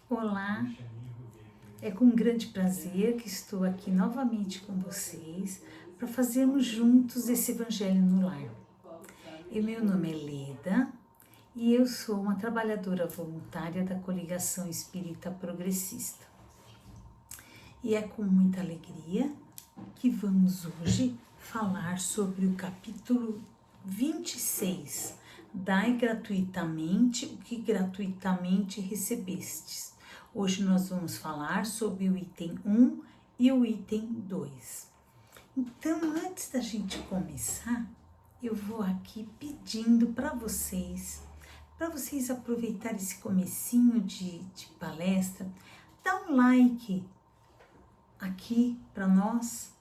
Olá, é com grande prazer que estou aqui novamente com vocês para fazermos juntos esse Evangelho no Lar. Meu nome é Leda e eu sou uma trabalhadora voluntária da Coligação Espírita Progressista. E é com muita alegria que vamos hoje falar sobre o capítulo 26, Dai gratuitamente o que gratuitamente recebestes. Hoje nós vamos falar sobre o item 1 e o item 2. Então, antes da gente começar, eu vou aqui pedindo para vocês aproveitar esse comecinho de palestra, dá um like aqui para nós.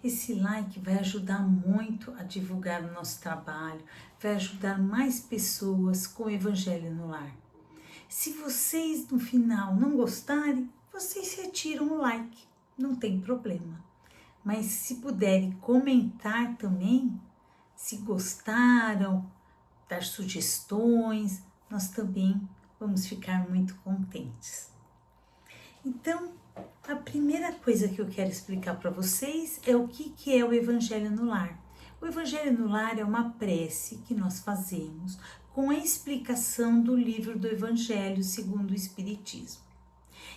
Esse like vai ajudar muito a divulgar o nosso trabalho, vai ajudar mais pessoas com o Evangelho no Lar. Se vocês no final não gostarem, vocês retiram o like, não tem problema. Mas se puderem comentar também, se gostaram, dar sugestões, nós também vamos ficar muito contentes. Então, a primeira coisa que eu quero explicar para vocês é o que é o Evangelho no Lar. O Evangelho no Lar é uma prece que nós fazemos com a explicação do livro do Evangelho segundo o Espiritismo.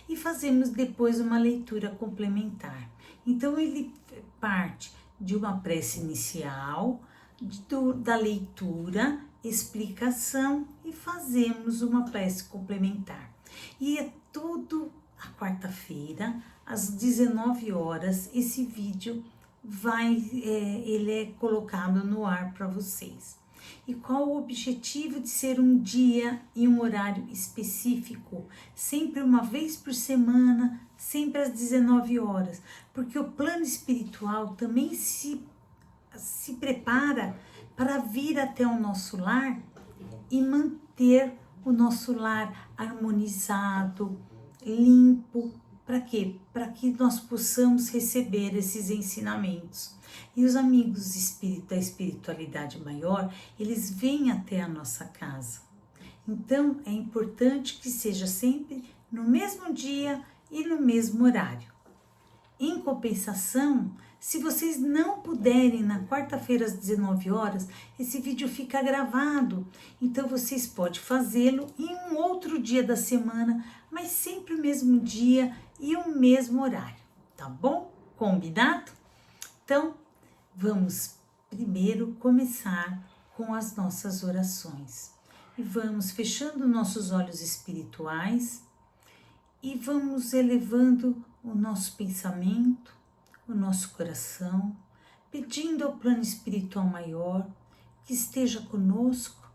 E fazemos depois uma leitura complementar. Então, ele parte de uma prece inicial, da leitura, explicação e fazemos uma prece complementar. E é tudo a quarta-feira, às 19 horas, esse vídeo ele é colocado no ar para vocês. E qual o objetivo de ser um dia e um horário específico? Sempre uma vez por semana, sempre às 19 horas. Porque o plano espiritual também se prepara para vir até o nosso lar e manter o nosso lar harmonizado, limpo. Para quê? Para que nós possamos receber esses ensinamentos. E os amigos da espiritualidade maior, eles vêm até a nossa casa. Então, é importante que seja sempre no mesmo dia e no mesmo horário. Em compensação, se vocês não puderem na quarta-feira às 19 horas, esse vídeo fica gravado. Então, vocês podem fazê-lo em um outro dia da semana, mas sempre o mesmo dia e o mesmo horário, tá bom? Combinado? Então, vamos primeiro começar com as nossas orações. E vamos fechando nossos olhos espirituais e vamos elevando o nosso pensamento, o nosso coração, pedindo ao plano espiritual maior que esteja conosco,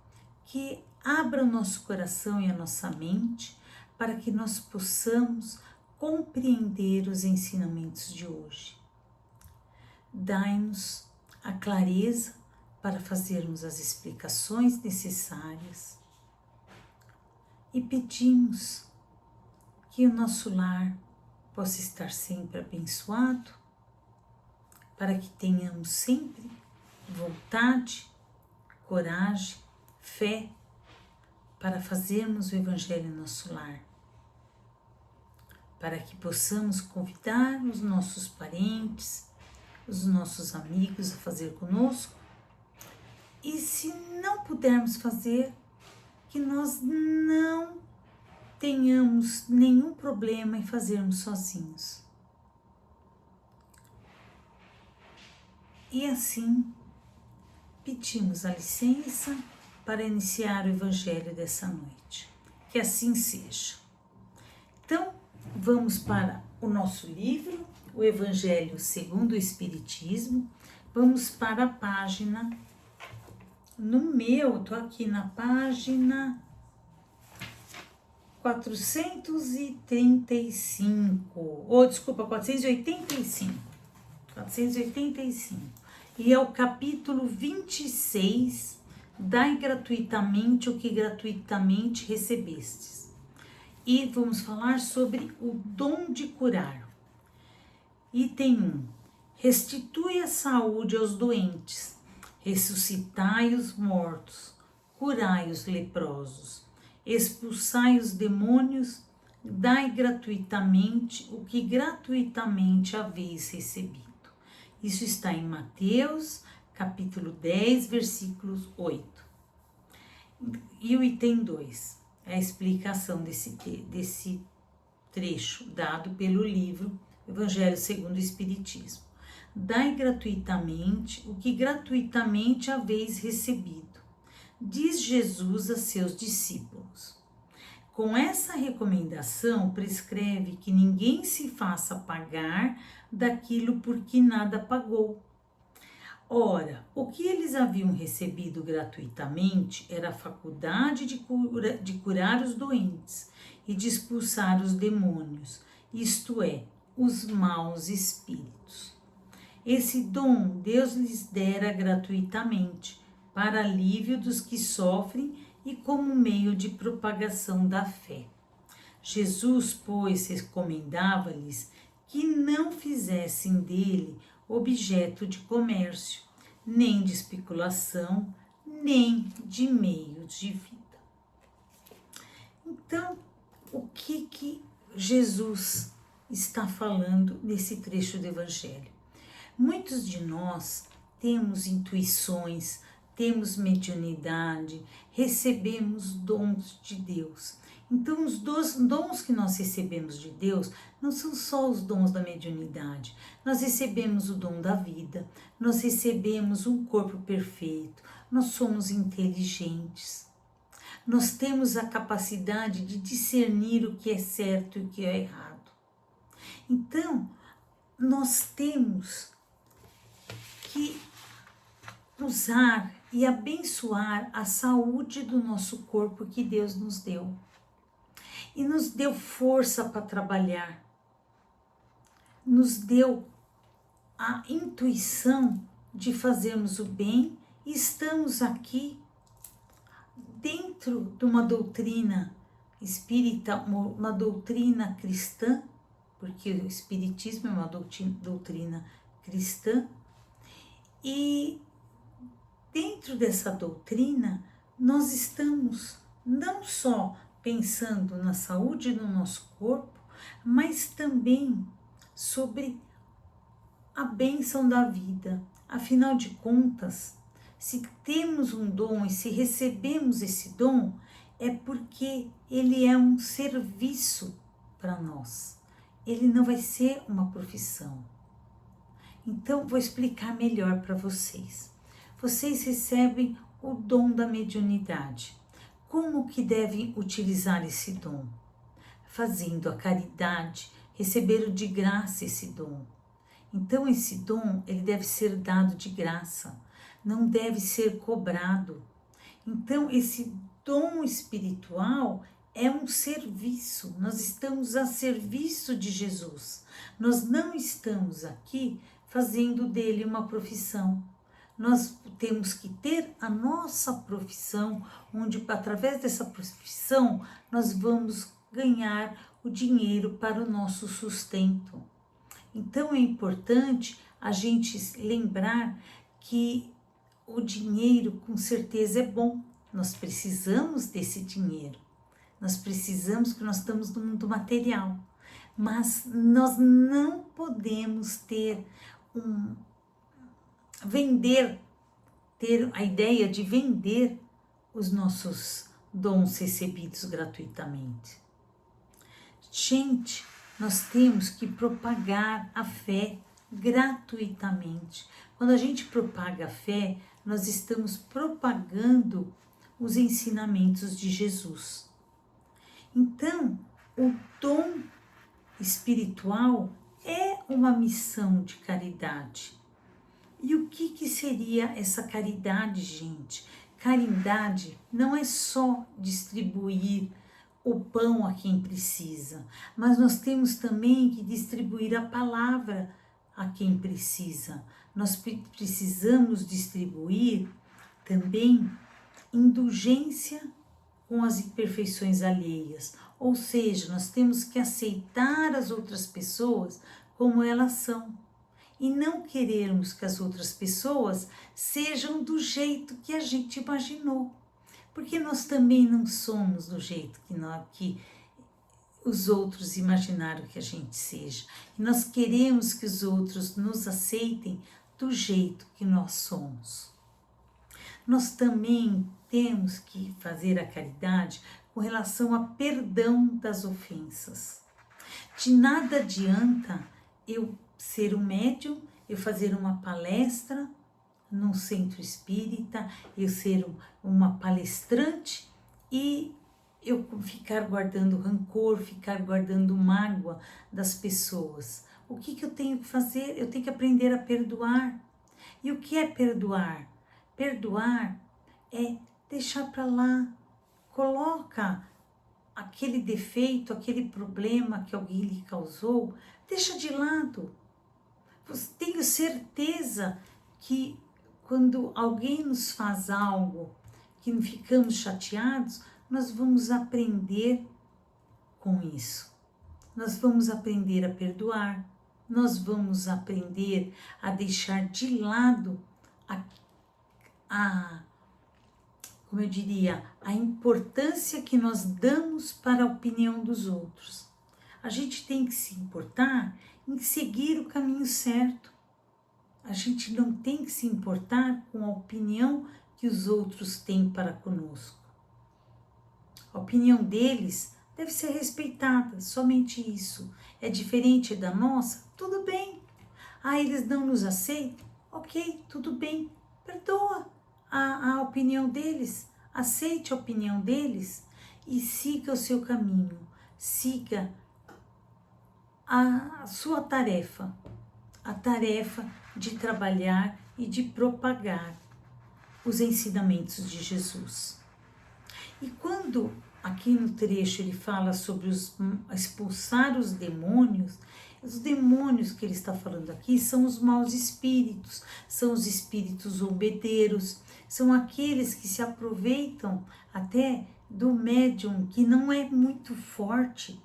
que abra o nosso coração e a nossa mente para que nós possamos compreender os ensinamentos de hoje. Dai-nos a clareza para fazermos as explicações necessárias e pedimos que o nosso lar possa estar sempre abençoado, para que tenhamos sempre vontade, coragem, fé para fazermos o Evangelho em nosso lar, para que possamos convidar os nossos parentes, os nossos amigos a fazer conosco, e se não pudermos fazer, que nós não tenhamos nenhum problema em fazermos sozinhos. E assim, pedimos a licença para iniciar o Evangelho dessa noite. Que assim seja. Então, vamos para o nosso livro, o Evangelho segundo o Espiritismo. Vamos para a página, estou aqui na página 485. 485. E é o capítulo 26, Dai gratuitamente o que gratuitamente recebestes. E vamos falar sobre o dom de curar. Item 1. Restitui a saúde aos doentes, ressuscitai os mortos, curai os leprosos, expulsai os demônios, dai gratuitamente o que gratuitamente haveis recebido. Isso está em Mateus, capítulo 10, versículos 8. E o item 2, é a explicação desse trecho dado pelo livro Evangelho segundo o Espiritismo. Dai gratuitamente o que gratuitamente haveis recebido, diz Jesus a seus discípulos. Com essa recomendação, prescreve que ninguém se faça pagar daquilo por que nada pagou. Ora, o que eles haviam recebido gratuitamente era a faculdade de curar os doentes e de expulsar os demônios, isto é, os maus espíritos. Esse dom Deus lhes dera gratuitamente, para alívio dos que sofrem e como meio de propagação da fé. Jesus, pois, recomendava-lhes que não fizessem dele objeto de comércio, nem de especulação, nem de meios de vida. Então, o que Jesus está falando nesse trecho do Evangelho? Muitos de nós temos intuições, temos mediunidade, recebemos dons de Deus. Então, os dons que nós recebemos de Deus não são só os dons da mediunidade. Nós recebemos o dom da vida, nós recebemos um corpo perfeito, nós somos inteligentes. Nós temos a capacidade de discernir o que é certo e o que é errado. Então, nós temos que usar e abençoar a saúde do nosso corpo que Deus nos deu. E nos deu força para trabalhar. Nos deu a intuição de fazermos o bem e estamos aqui dentro de uma doutrina espírita, uma doutrina cristã, porque o espiritismo é uma doutrina cristã, e dentro dessa doutrina nós estamos não só pensando na saúde do nosso corpo, mas também sobre a bênção da vida. Afinal de contas, se temos um dom e se recebemos esse dom, é porque ele é um serviço para nós. Ele não vai ser uma profissão. Então, vou explicar melhor para vocês. Vocês recebem o dom da mediunidade. Como que devem utilizar esse dom? Fazendo a caridade, receberam de graça esse dom. Então, esse dom, ele deve ser dado de graça, não deve ser cobrado. Então, esse dom espiritual é um serviço, nós estamos a serviço de Jesus. Nós não estamos aqui fazendo dele uma profissão. Nós temos que ter a nossa profissão, onde através dessa profissão nós vamos ganhar o dinheiro para o nosso sustento. Então é importante a gente lembrar que o dinheiro com certeza é bom, nós precisamos desse dinheiro, nós precisamos, porque nós estamos no mundo material, mas nós não podemos ter a ideia de vender os nossos dons recebidos gratuitamente. Gente, nós temos que propagar a fé gratuitamente. Quando a gente propaga a fé, nós estamos propagando os ensinamentos de Jesus. Então, o dom espiritual é uma missão de caridade. E o que seria essa caridade, gente? Caridade não é só distribuir o pão a quem precisa, mas nós temos também que distribuir a palavra a quem precisa. Nós precisamos distribuir também indulgência com as imperfeições alheias, ou seja, nós temos que aceitar as outras pessoas como elas são e não querermos que as outras pessoas sejam do jeito que a gente imaginou, porque nós também não somos do jeito que os outros imaginaram que a gente seja. E nós queremos que os outros nos aceitem do jeito que nós somos. Nós também temos que fazer a caridade com relação a perdão das ofensas. De nada adianta eu ser um médium, eu fazer uma palestra num centro espírita, eu ser uma palestrante e eu ficar guardando rancor, ficar guardando mágoa das pessoas. O que eu tenho que fazer? Eu tenho que aprender a perdoar. E o que é perdoar? Perdoar é deixar para lá, coloca aquele defeito, aquele problema que alguém lhe causou, deixa de lado. Tenho certeza que quando alguém nos faz algo que ficamos chateados, nós vamos aprender com isso. Nós vamos aprender a perdoar, nós vamos aprender a deixar de lado como eu diria, a importância que nós damos para a opinião dos outros. A gente tem que se importar em seguir o caminho certo. A gente não tem que se importar com a opinião que os outros têm para conosco. A opinião deles deve ser respeitada, somente isso. É diferente da nossa? Tudo bem. Eles não nos aceitam? Ok, tudo bem. Perdoa a opinião deles, aceite a opinião deles e siga o seu caminho, siga a sua tarefa, a tarefa de trabalhar e de propagar os ensinamentos de Jesus. E quando aqui no trecho ele fala sobre expulsar os demônios que ele está falando aqui são os maus espíritos, são os espíritos zombeteiros, são aqueles que se aproveitam até do médium que não é muito forte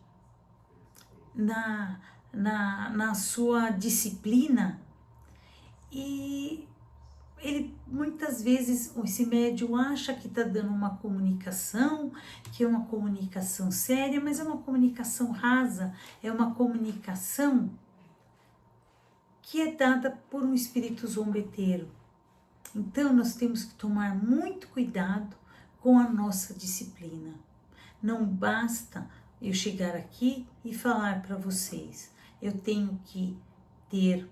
na sua disciplina e ele muitas vezes, esse médium acha que está dando uma comunicação, que é uma comunicação séria, mas é uma comunicação rasa, é uma comunicação que é dada por um espírito zombeteiro. Então nós temos que tomar muito cuidado com a nossa disciplina. Não basta eu chegar aqui e falar para vocês, eu tenho que ter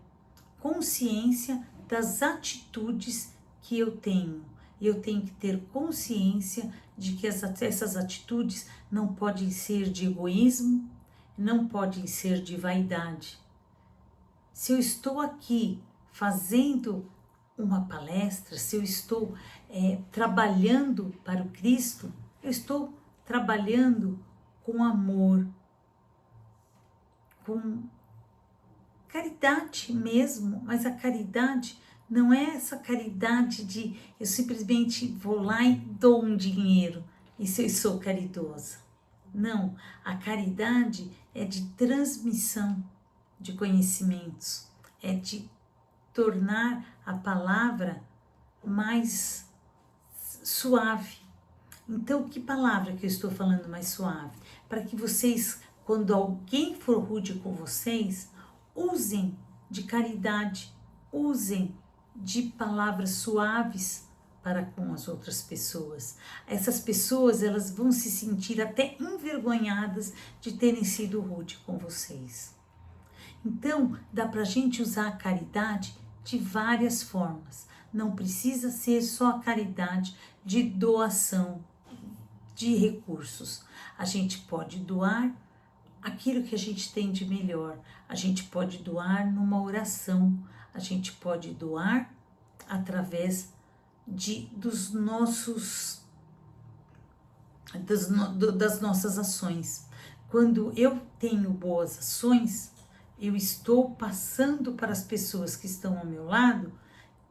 consciência das atitudes que eu tenho. Eu tenho que ter consciência de que essas atitudes não podem ser de egoísmo, não podem ser de vaidade. Se eu estou aqui fazendo uma palestra, se eu estou trabalhando para o Cristo, eu estou trabalhando com amor, com caridade mesmo, mas a caridade não é essa caridade de eu simplesmente vou lá e dou um dinheiro, isso eu sou caridosa. Não, a caridade é de transmissão de conhecimentos, é de tornar a palavra mais suave. Então, que palavra que eu estou falando mais suave? Para que vocês, quando alguém for rude com vocês, usem de caridade, usem de palavras suaves para com as outras pessoas. Essas pessoas, elas vão se sentir até envergonhadas de terem sido rude com vocês. Então, dá para a gente usar a caridade de várias formas. Não precisa ser só a caridade de doação de recursos. A gente pode doar aquilo que a gente tem de melhor. A gente pode doar numa oração, a gente pode doar através das nossas ações. Quando eu tenho boas ações, eu estou passando para as pessoas que estão ao meu lado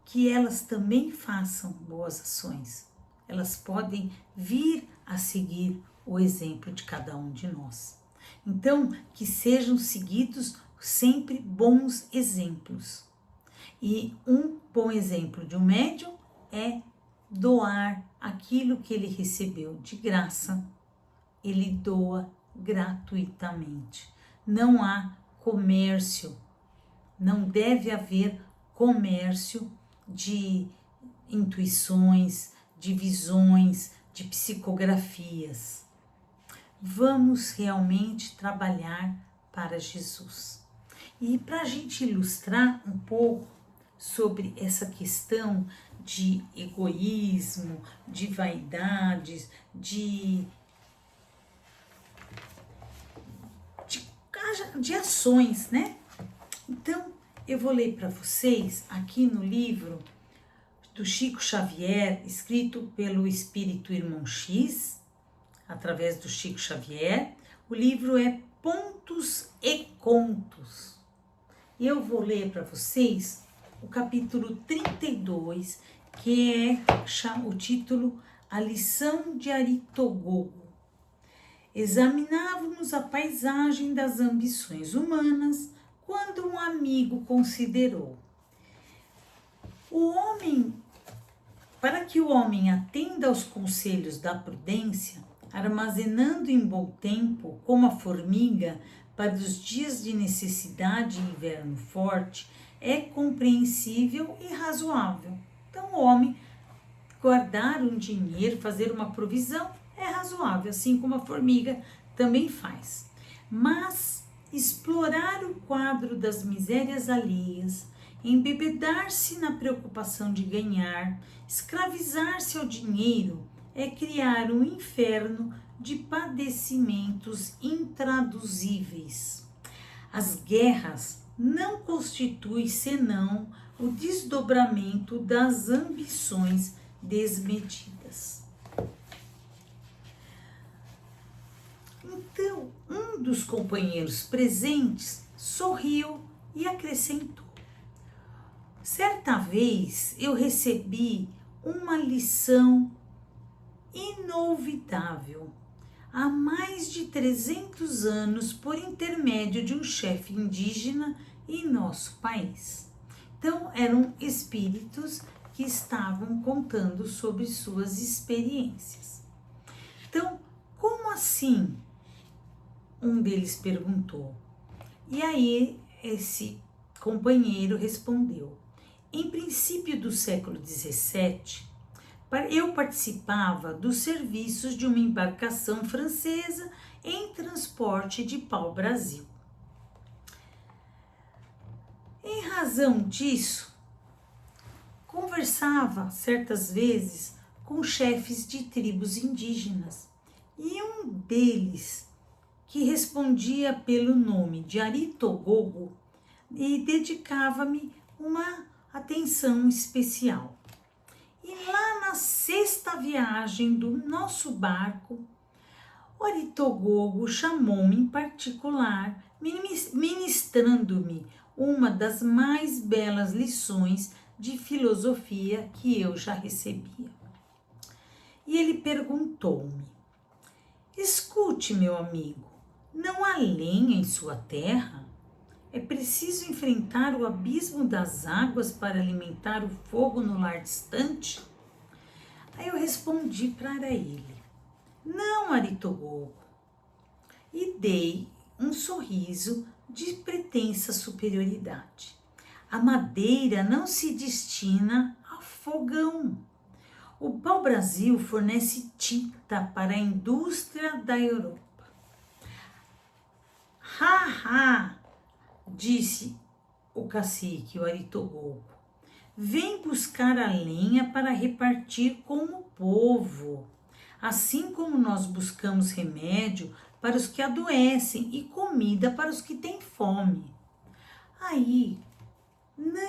que elas também façam boas ações. Elas podem vir a seguir o exemplo de cada um de nós. Então, que sejam seguidos sempre bons exemplos. E um bom exemplo de um médium é doar aquilo que ele recebeu de graça. Ele doa gratuitamente. Não há comércio, não deve haver comércio de intuições, de visões, de psicografias. Vamos realmente trabalhar para Jesus. E para a gente ilustrar um pouco sobre essa questão de egoísmo, de vaidades, de ações, né? Então, eu vou ler para vocês aqui no livro do Chico Xavier, escrito pelo Espírito Irmão X, através do Chico Xavier. O livro é Pontos e Contos. E eu vou ler para vocês o capítulo 32, que é o título A Lição de Aritogogo. Examinávamos a paisagem das ambições humanas quando um amigo considerou: para que o homem atenda aos conselhos da prudência, armazenando em bom tempo, como a formiga, para os dias de necessidade e inverno forte, é compreensível e razoável. Então, o homem guardar um dinheiro, fazer uma provisão, é razoável, assim como a formiga também faz. Mas explorar o quadro das misérias alheias, embebedar-se na preocupação de ganhar, escravizar-se ao dinheiro, é criar um inferno de padecimentos intraduzíveis. As guerras não constituem senão o desdobramento das ambições desmedidas. Então, um dos companheiros presentes sorriu e acrescentou: certa vez eu recebi uma lição inolvidável, há mais de 300 anos, por intermédio de um chefe indígena em nosso país. Então, eram espíritos que estavam contando sobre suas experiências. Então, como assim? Um deles perguntou. E aí, esse companheiro respondeu: em princípio do século XVII, eu participava dos serviços de uma embarcação francesa em transporte de pau-brasil. Em razão disso, conversava certas vezes com chefes de tribos indígenas, e um deles, que respondia pelo nome de Aritogogo, e dedicava-me uma atenção especial. E lá na sexta viagem do nosso barco, o Aritogogo chamou-me em particular, ministrando-me uma das mais belas lições de filosofia que eu já recebia. E ele perguntou-me: escute, meu amigo, não há lenha em sua terra? É preciso enfrentar o abismo das águas para alimentar o fogo no lar distante? Aí eu respondi para ele: não, Aritogogo. E dei um sorriso de pretensa superioridade. A madeira não se destina a fogão. O pau-brasil fornece tinta para a indústria da Europa. Ha, ha! Disse o cacique, o Aritogogo. Vem buscar a lenha para repartir com o povo, assim como nós buscamos remédio para os que adoecem e comida para os que têm fome. Aí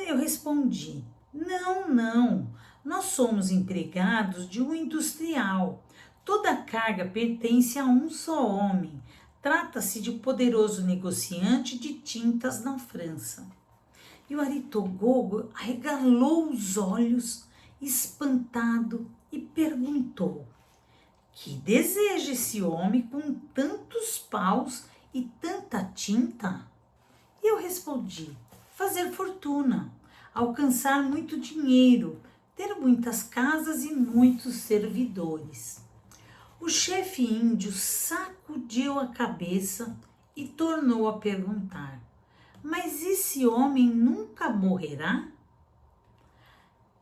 eu respondi: não, nós somos empregados de um industrial. Toda a carga pertence a um só homem. Trata-se de um poderoso negociante de tintas na França. E o Aritogogo arregalou os olhos, espantado, e perguntou: que deseja esse homem com tantos paus e tanta tinta? E eu respondi: fazer fortuna, alcançar muito dinheiro, ter muitas casas e muitos servidores. O chefe índio sacudiu sacudiu a cabeça e tornou a perguntar: mas esse homem nunca morrerá?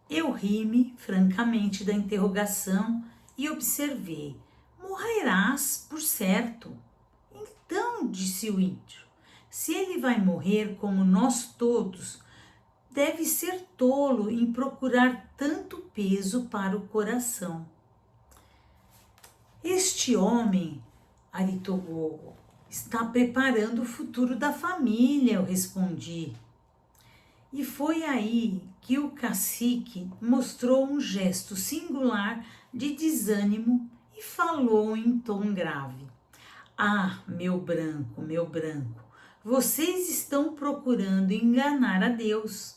Eu ri-me francamente da interrogação e observei: morrerás, por certo. Então, disse o índio, se ele vai morrer como nós todos, deve ser tolo em procurar tanto peso para o coração. Este homem, Aritogogo, está preparando o futuro da família, eu respondi. E foi aí que o cacique mostrou um gesto singular de desânimo e falou em tom grave: ah, meu branco, vocês estão procurando enganar a Deus.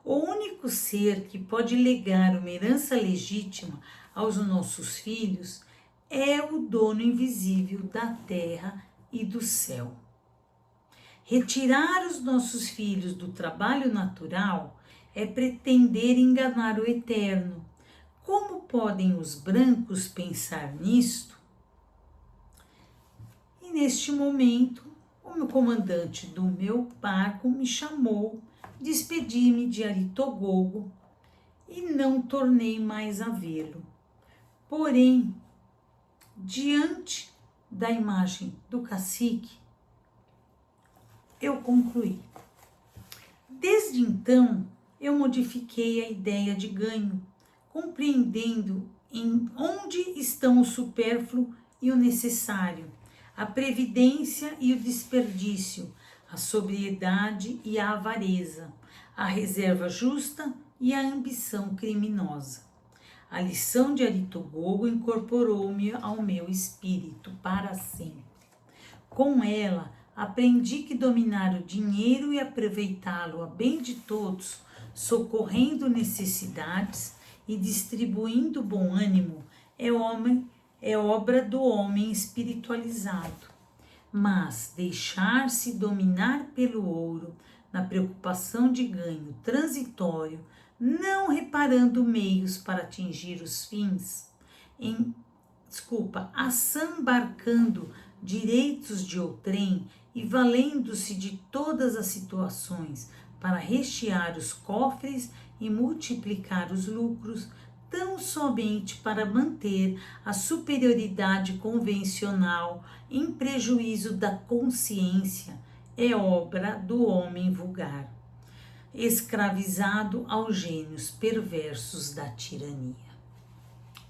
O único ser que pode legar uma herança legítima aos nossos filhos é o dono invisível da terra e do céu. Retirar os nossos filhos do trabalho natural é pretender enganar o Eterno. Como podem os brancos pensar nisto? E neste momento, o comandante do meu barco me chamou, despedi-me de Aritogogo e não tornei mais a vê-lo. Porém, diante da imagem do cacique, eu concluí. Desde então, eu modifiquei a ideia de ganho, compreendendo em onde estão o supérfluo e o necessário, a previdência e o desperdício, a sobriedade e a avareza, a reserva justa e a ambição criminosa. A lição de Aritogogo incorporou-me ao meu espírito para sempre. Com ela, aprendi que dominar o dinheiro e aproveitá-lo a bem de todos, socorrendo necessidades e distribuindo bom ânimo, é obra do homem espiritualizado. Mas deixar-se dominar pelo ouro, na preocupação de ganho transitório, não reparando meios para atingir os fins, assambarcando direitos de outrem e valendo-se de todas as situações para rechear os cofres e multiplicar os lucros, tão somente para manter a superioridade convencional em prejuízo da consciência, é obra do homem vulgar, escravizado aos gênios perversos da tirania.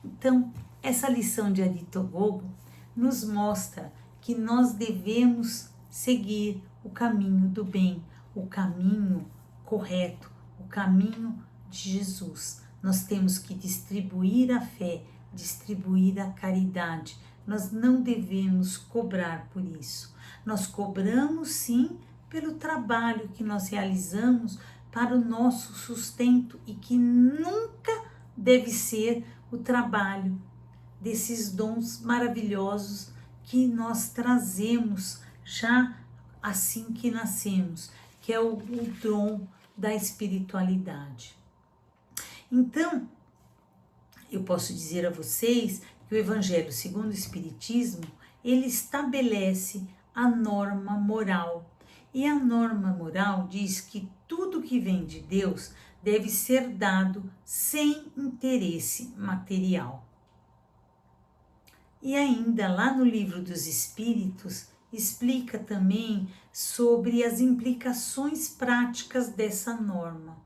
Então, essa lição de Aritogogo nos mostra que nós devemos seguir o caminho do bem, o caminho correto, o caminho de Jesus. Nós temos que distribuir a fé, distribuir a caridade. Nós não devemos cobrar por isso. Nós cobramos sim pelo trabalho que nós realizamos para o nosso sustento e que nunca deve ser o trabalho desses dons maravilhosos que nós trazemos já assim que nascemos, que é o dom da espiritualidade. Então, eu posso dizer a vocês que o Evangelho segundo o Espiritismo, ele estabelece a norma moral. E a norma moral diz que tudo que vem de Deus deve ser dado sem interesse material. E ainda lá no Livro dos Espíritos, explica também sobre as implicações práticas dessa norma.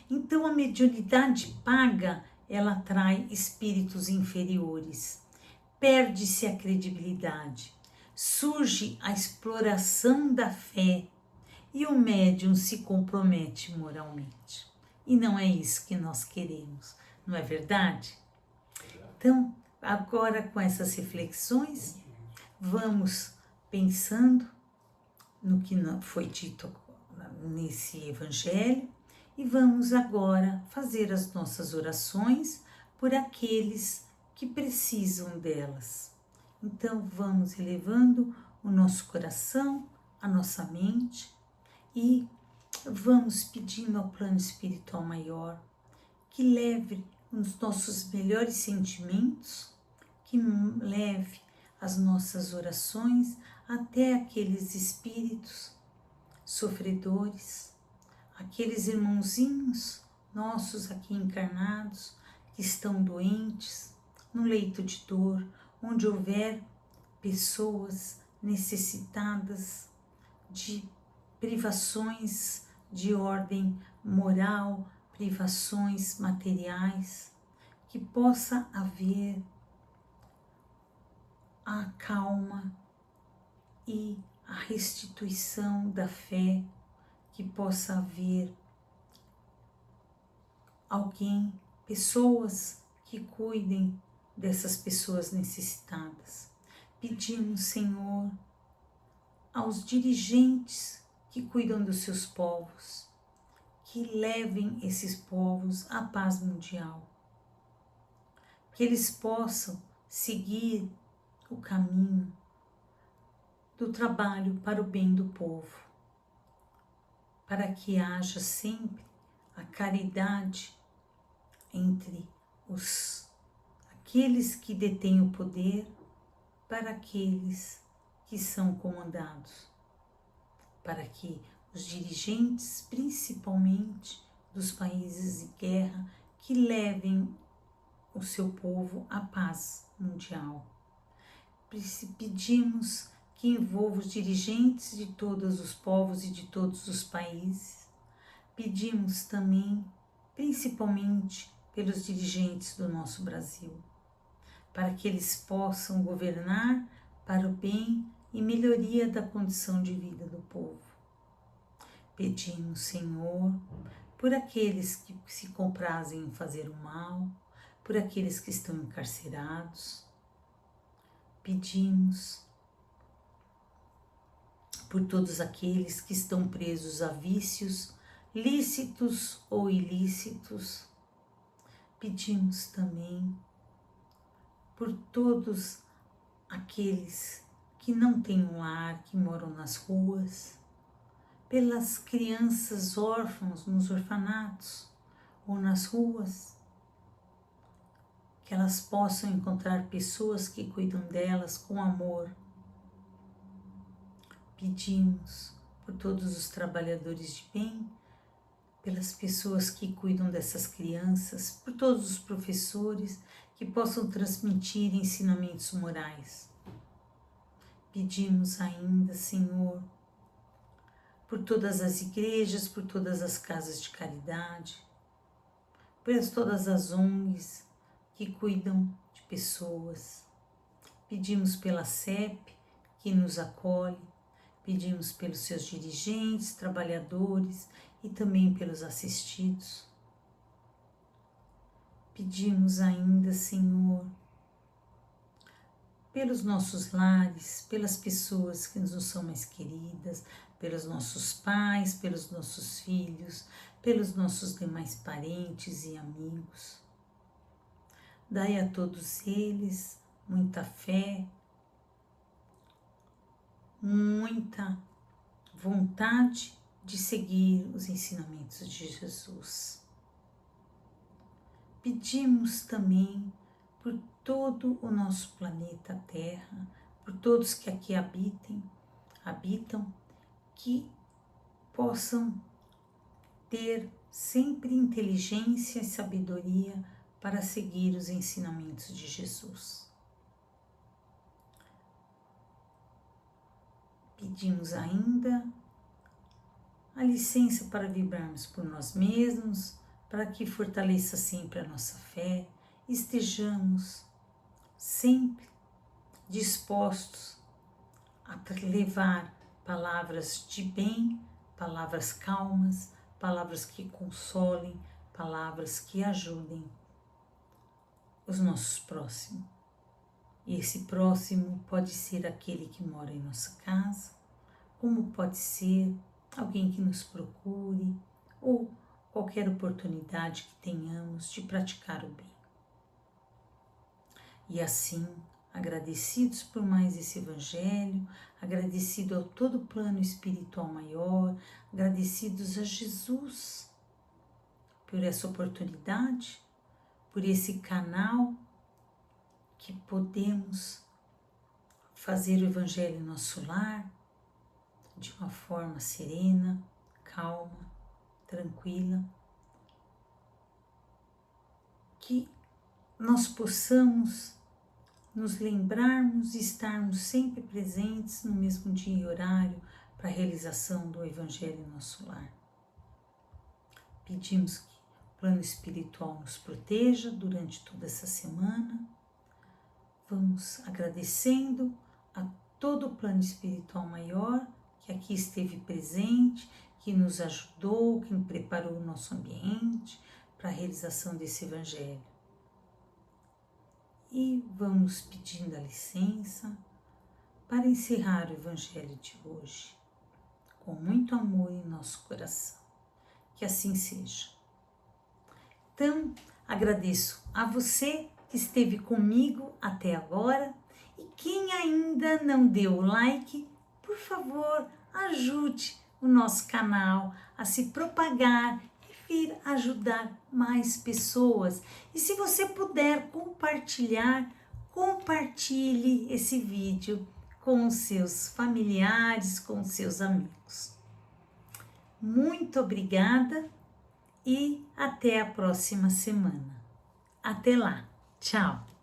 Então, a mediunidade paga, ela atrai espíritos inferiores, perde-se a credibilidade, surge a exploração da fé e o médium se compromete moralmente. E não é isso que nós queremos, não é verdade? Então, agora com essas reflexões, vamos pensando no que foi dito nesse Evangelho e vamos agora fazer as nossas orações por aqueles que precisam delas. Então vamos elevando o nosso coração, a nossa mente e vamos pedindo ao plano espiritual maior que leve os nossos melhores sentimentos, que leve as nossas orações até aqueles espíritos sofredores, aqueles irmãozinhos nossos aqui encarnados que estão doentes, no leito de dor, onde houver pessoas necessitadas de privações de ordem moral, privações materiais, que possa haver a calma e a restituição da fé, que possa haver alguém, pessoas que cuidem dessas pessoas necessitadas. Pedimos, Senhor, aos dirigentes que cuidam dos seus povos, que levem esses povos à paz mundial, que eles possam seguir o caminho do trabalho para o bem do povo, para que haja sempre a caridade entre aqueles que detêm o poder para aqueles que são comandados, para que os dirigentes, principalmente dos países em guerra, que levem o seu povo à paz mundial. Pedimos que envolva os dirigentes de todos os povos e de todos os países. Pedimos também, principalmente, pelos dirigentes do nosso Brasil, para que eles possam governar para o bem e melhoria da condição de vida do povo. Pedimos, Senhor, por aqueles que se comprazem em fazer o mal, por aqueles que estão encarcerados. Pedimos por todos aqueles que estão presos a vícios, lícitos ou ilícitos. Pedimos também por todos aqueles que não têm um lar, que moram nas ruas, pelas crianças órfãos nos orfanatos ou nas ruas, que elas possam encontrar pessoas que cuidam delas com amor. Pedimos por todos os trabalhadores de bem, pelas pessoas que cuidam dessas crianças, por todos os professores que possam transmitir ensinamentos morais. Pedimos ainda, Senhor, por todas as igrejas, por todas as casas de caridade, por todas as ONGs que cuidam de pessoas. Pedimos pela CEP, que nos acolhe, pedimos pelos seus dirigentes, trabalhadores e também pelos assistidos. Pedimos ainda, Senhor, pelos nossos lares, pelas pessoas que nos são mais queridas, pelos nossos pais, pelos nossos filhos, pelos nossos demais parentes e amigos. Dai a todos eles muita fé, muita vontade de seguir os ensinamentos de Jesus. Pedimos também por todo o nosso planeta Terra, por todos que aqui habitam, que possam ter sempre inteligência e sabedoria para seguir os ensinamentos de Jesus. Pedimos ainda a licença para vibrarmos por nós mesmos, para que fortaleça sempre a nossa fé, estejamos sempre dispostos a levar palavras de bem, palavras calmas, palavras que consolem, palavras que ajudem os nossos próximos. E esse próximo pode ser aquele que mora em nossa casa, como pode ser alguém que nos procure ou qualquer oportunidade que tenhamos de praticar o bem. E assim, agradecidos por mais esse Evangelho, agradecido ao todo o plano espiritual maior, agradecidos a Jesus por essa oportunidade, por esse canal que podemos fazer o Evangelho em nosso lar de uma forma serena, calma, tranquila, que nós possamos nos lembrarmos e estarmos sempre presentes no mesmo dia e horário para a realização do Evangelho em nosso lar. Pedimos que o plano espiritual nos proteja durante toda essa semana. Vamos agradecendo a todo o plano espiritual maior que aqui esteve presente, que nos ajudou, que preparou o nosso ambiente para a realização desse Evangelho. E vamos pedindo a licença para encerrar o Evangelho de hoje, com muito amor em nosso coração. Que assim seja. Então, agradeço a você que esteve comigo até agora e quem ainda não deu o like, por favor, ajude o nosso canal a se propagar e vir ajudar mais pessoas. E se você puder compartilhar, compartilhe esse vídeo com os seus familiares, com os seus amigos. Muito obrigada e até a próxima semana. Até lá. Tchau.